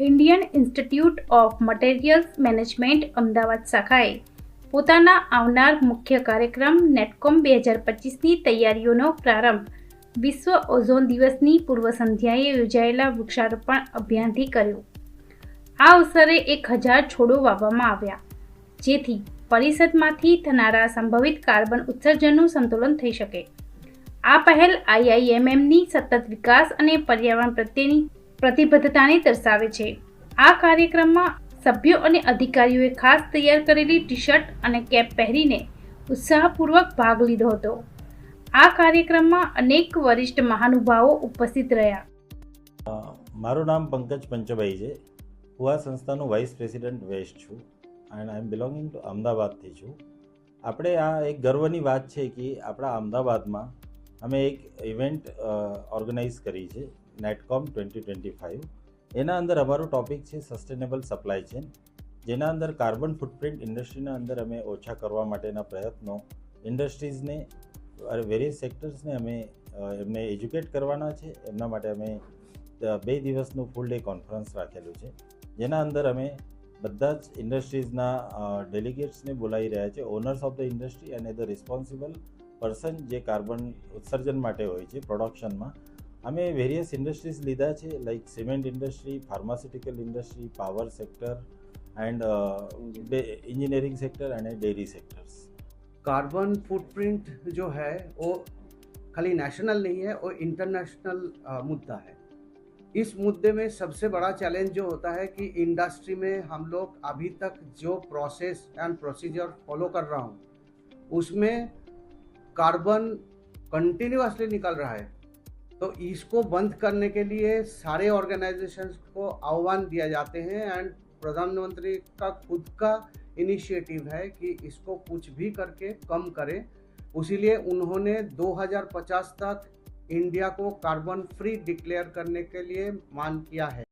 Indian Institute of Materials Management Ahmedabad શાખાએ પોતાના આવનાર મુખ્ય કાર્યક્રમ નેટકોમ 2025ની તૈયારીઓનો પ્રારંભ વિશ્વ ઓઝોન દિવસની પૂર્વ સંધ્યાએ યોજાયેલા વૃક્ષારોપણ અભિયાનથી કર્યો। આ અવસરે 1000 છોડો વાવવામાં આવ્યા, જેથી પરિષદમાંથી થનારા સંભવિત કાર્બન ઉત્સર્જનનું સંતુલન થઈ શકે। આ પહેલ IIMMની સતત વિકાસ અને પર્યાવરણ પ્રત્યેની પ્રતિબદ્ધતાને દર્શાવે છે। આ કાર્યક્રમમાં સભ્યો અને અધિકારીઓએ ખાસ તૈયાર કરેલી ટી-શર્ટ અને કેપ પહેરીને ઉત્સાહપૂર્વક ભાગ લીધો હતો। આ કાર્યક્રમમાં અનેક વરિષ્ઠ મહાનુભાવો ઉપસ્થિત રહ્યા। મારું નામ પંકજ પંચભાઈ છે। હું આ સંસ્થાનું વાઇસ પ્રેસિડેન્ટ વેસ્ટ છું and I am belonging to અમદાવાદથી છું। આપણે આ એક ગર્વની વાત છે કે આપણા અમદાવાદમાં અમે એક ઇવેન્ટ ઓર્ગેનાઇઝ કરી છે નેટકોમ 2025। એના અંદર અમારો ટોપિક છે સસ્ટેનેબલ સપ્લાય ચેન, જેના અંદર કાર્બન ફૂટપ્રિન્ટ ઇન્ડસ્ટ્રીના અંદર અમે ઓછા કરવા માટેના પ્રયત્નો ઇન્ડસ્ટ્રીઝને વેરિયસ સેક્ટર્સને અમે એમને એજ્યુકેટ કરવાના છે। એમના માટે અમે 2 દિવસનું ફૂલ ડે કોન્ફરન્સ રાખેલું છે, જેના અંદર અમે બધા જ ઇન્ડસ્ટ્રીઝના ડેલિગેટ્સને બોલાવી રહ્યા છે, ઓનર્સ ઓફ ધ ઇન્ડસ્ટ્રી અને ધ રિસ્પોન્સિબલ પર્સન જે કાર્બન ઉત્સર્જન માટે હોય છે પ્રોડક્શનમાં। અમે વેરિયસ ઇન્ડસ્ટ્રીઝ લીધા છે, like cement industry, pharmaceutical industry, power sector and engineering sector and dairy sectors. Carbon footprint जो है वो खाली नेशनल नहीं है, वो इंटरनेशनल मुद्दा है। इस मुद्दे में सबसे बड़ा चैलेंज जो होता है कि इंडस्ट्री में हम लोग अभी तक जो प्रोसेस एंड प्रोसीजर फॉलो कर रहा हूँ उसमें कार्बन कंटिन्यूअसली निकल रहा है। तो इसको बंद करने के लिए सारे ऑर्गेनाइजेशंस को आह्वान दिया जाते हैं एंड प्रधानमंत्री का खुद का इनिशिएटिव है कि इसको कुछ भी करके कम करें। उसीलिए उन्होंने 2050 तक इंडिया को कार्बन फ्री डिक्लेयर करने के लिए मांग किया है।